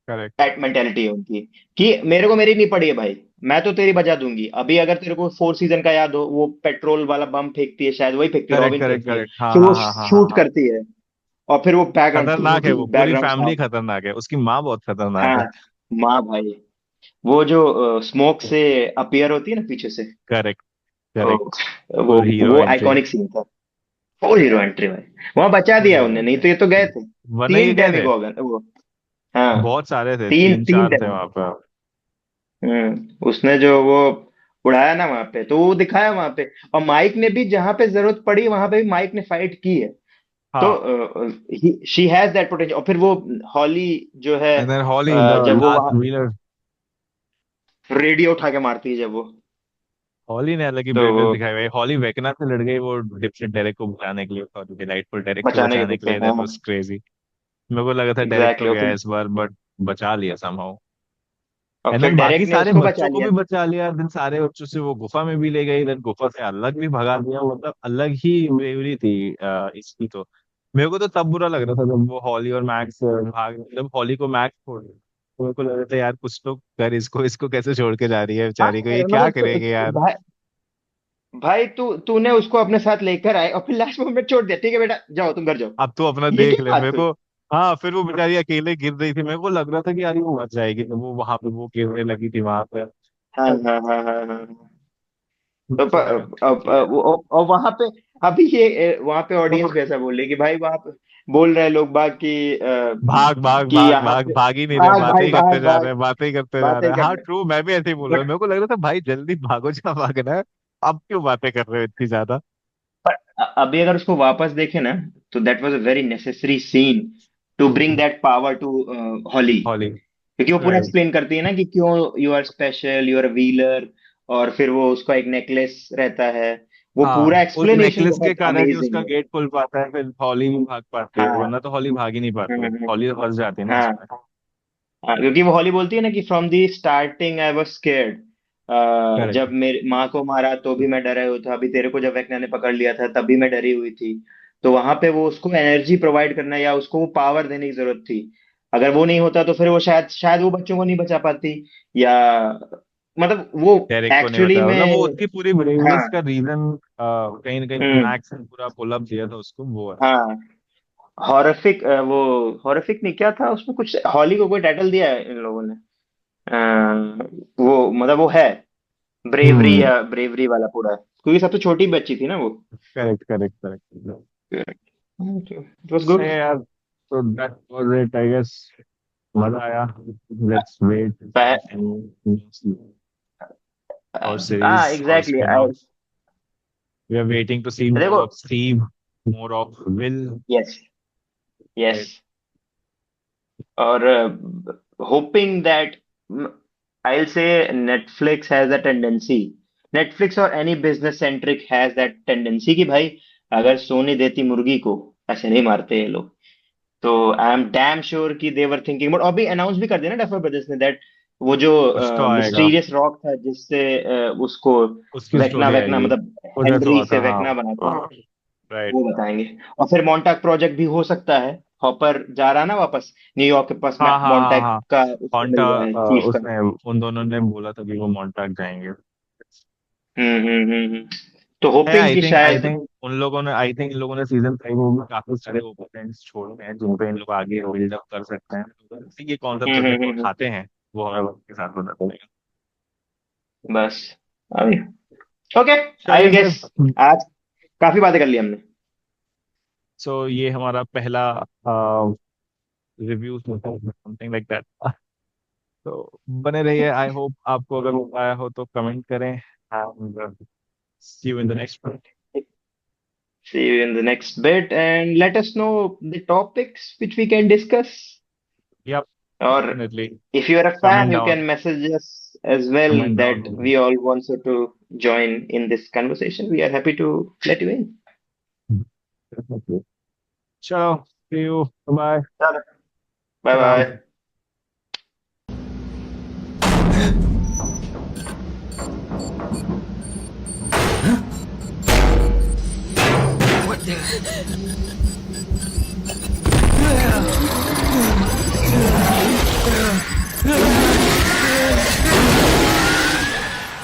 correct that mentality है उनकी, कि मेरे को मेरी नहीं पड़ी है भाई, मैं तो तेरी बजा दूंगी। अभी अगर तेरे को फोर्थ सीजन का याद हो, वो पेट्रोल वाला बम फेंकती है, शायद वही फेंकती है, करेक्ट रॉबिन करेक्ट फेंकती है, करेक्ट, हाँ फिर हाँ वो हाँ हाँ हाँ शूट हाँ। करती है, और फिर वो बैकग्राउंड खतरनाक है, वो पूरी बैकग्राउंड फैमिली साउंड। खतरनाक है, उसकी माँ बहुत खतरनाक है। हाँ, माँ भाई, वो जो स्मोक से अपीयर होती है ना पीछे से, करेक्ट वो करेक्ट। वो फुल हीरो वो एंट्री। आइकॉनिक सीन था। फुल हीरो एंट्री भाई, वहां बचा फुल दिया हीरो उनने, नहीं एंट्री, तो ये तो गए थे। वरना ये तीन गए थे, डेमिगोगन वो। हाँ, बहुत सारे थे, तीन तीन तीन चार थे डेमिगोगन। वहां पे। उसने जो वो उड़ाया ना वहां पे, तो वो दिखाया वहां पे। और माइक ने भी जहां पे जरूरत पड़ी वहां पे भी माइक ने फाइट की है। तो हाँ, शी हैज दैट पोटेंशियल। और फिर वो हॉली जो है, एंड देन हॉली द जब वो लास्ट वहां व्हीलर। रेडियो उठा के मारती है जब वो, हॉली ने अलग ही तो वो ब्रेवनेस दिखाई भाई, हॉली वेकना से लड़ गई वो डिप्सिट डेरेक को बचाने के लिए, और डिलाइटफुल डेरेक को बचाने के बचाने के पीछे। लिए, दैट हाँ, वाज क्रेजी। मेरे को लगा था डेरेक तो एग्जैक्टली। गया इस बार, बट बचा लिया समहाउ। और एंड फिर देन बाकी डायरेक्ट ने सारे उसको बचा बच्चों को लिया। भी बचा लिया, देन सारे बच्चों से वो गुफा में भी ले गई, देन गुफा से अलग भी भगा दिया, मतलब अलग ही ब्रेवरी थी इसकी तो। मेरे को तो तब बुरा लग रहा था जब वो हॉली और मैक्स भाग, जब हॉली को मैक्स छोड़ दिया, तो मेरे को लग रहा था यार कुछ तो कर, इसको इसको कैसे छोड़ के जा रही है हाँ, बेचारी को, ये क्या मतलब करेगी यार। भाई भाई तूने उसको अपने साथ लेकर आए और फिर लास्ट मोमेंट छोड़ दिया, ठीक है बेटा जाओ तुम घर जाओ। अब तू अपना ये देख क्या ले बात मेरे हुई? को। हाँ, फिर वो बेचारी अकेले गिर रही थी, मेरे को लग रहा था कि यार वो मर जाएगी, तो वो वहां पे वो गिरने लगी थी वहां पे। हाँ हाँ हाँ हाँ हाँ। तो और वहां पे अभी ये वहां पे ऑडियंस भी ऐसा बोल रही है कि भाई वहां पे बोल रहे हैं लोग बाग भाग भाग कि भाग यहाँ भाग पे भाग ही नहीं रहे, भाग बातें भाई ही करते भाग जा रहे भाग हैं, बातें ही करते जा रहे बातें हैं। कर हाँ रहे ट्रू, मैं भी ऐसे ही बोल रहा हूँ, बट मेरे को लग रहा था भाई जल्दी भागो जहाँ भागना है, अब क्यों बातें कर रहे हो इतनी ज्यादा। अभी अगर उसको वापस देखे ना, तो that was a very necessary scene to bring that power to Holly. Holly. क्योंकि वो पूरा राइट। एक्सप्लेन करती है ना कि क्यों you are special, you are Wheeler, और फिर वो उसका एक नेकलेस रहता है। वो हाँ, पूरा उस एक्सप्लेनेशन नेकलेस के बहुत कारण ही अमेजिंग उसका है। गेट खुल पाता है, फिर हॉली भी भाग पाती है, हाँ वरना तो हॉली भाग ही नहीं पाती, हम्म, हॉली तो फंस जाती है ना हाँ उसमें। हाँ, क्योंकि वो हॉली बोलती है ना कि from the starting I was scared. Correct. जब मेरी माँ को मारा तो भी मैं डरा हुआ था, अभी तेरे को जब वेकना ने पकड़ लिया था तब भी मैं डरी हुई थी। तो वहां पे वो उसको एनर्जी प्रोवाइड करना या उसको वो पावर देने की जरूरत थी। अगर वो नहीं होता तो फिर वो शायद शायद वो बच्चों को नहीं बचा पाती, या मतलब वो डेरेक को नहीं एक्चुअली बताया, मतलब वो में। उसकी पूरी ब्रेवनेस हाँ का रीजन कहीं ना कहीं हम्म मैक्स ने पूरा पुल अप दिया था उसको, वो है। हाँ हॉरिफिक, वो हॉरिफिक नहीं क्या था उसमें कुछ, हॉली को कोई टाइटल दिया है इन लोगों ने। वो मतलब वो है ब्रेवरी, हम्म। या ब्रेवरी वाला पूरा, क्योंकि सबसे छोटी बच्ची थी ना वो। Correct correct correct. It was सही गुड। है यार, तो that was it I guess, मजा आया। लेट्स वेट और हाँ सीरीज और exactly spin I off, we are waiting to see more देखो। Of Steve, more of Will. Yes yes, और hoping that I'll say Netflix has a tendency, Netflix और any business centric has that tendency कि भाई अगर सोने देती मुर्गी को ऐसे नहीं मारते ये लोग। तो आई एम डैम श्योर कि दे वर थिंकिंग, बट अभी अनाउंस भी कर दिया ना डफर ब्रदर्स ने दैट वो जो कुछ तो आएगा, मिस्टीरियस रॉक था जिससे उसको उसकी वेकना स्टोरी वेकना आएगी, मतलब उधर से हेनरी हुआ से था हाँ। वेकना बना था, राइट। वो बताएंगे। और फिर मोन्टाक प्रोजेक्ट भी हो सकता है, हॉपर जा रहा ना वापस न्यूयॉर्क के पास, हाँ हाँ हाँ मोन्टाक हाँ। का उसको कॉन्टा, मिल रहा है चीफ का। उसने, उन दोनों ने बोला था कि वो मॉन्टाक जाएंगे। तो है होपिंग कि आई शायद। थिंक उन लोगों ने, आई थिंक इन लोगों ने सीजन 5 में काफी सारे ओपनिंग्स छोड़े हैं जिन पे इन लोग आगे बिल्ड अप कर सकते हैं, तो ये कौन सा प्रोजेक्ट हम्म। उठाते हैं वो हमें वक्त के साथ पता चलेगा। बस अभी ओके, आई चलिए गेस फिर। आज काफी बातें कर ली हमने। सो ये हमारा पहला रिव्यू समथिंग लाइक दैट। तो बने रहिए, आई होप आपको अगर मजा आया हो तो कमेंट करें, and see you in the next one. See you in the next bit and let us know the topics which we can discuss. Yup, Or definitely. if you are a fan, comment you down, can message us as well comment that down. we all want you to join in this conversation. We are happy to let you in. चलो, see you, bye Bye bye। bye. What the?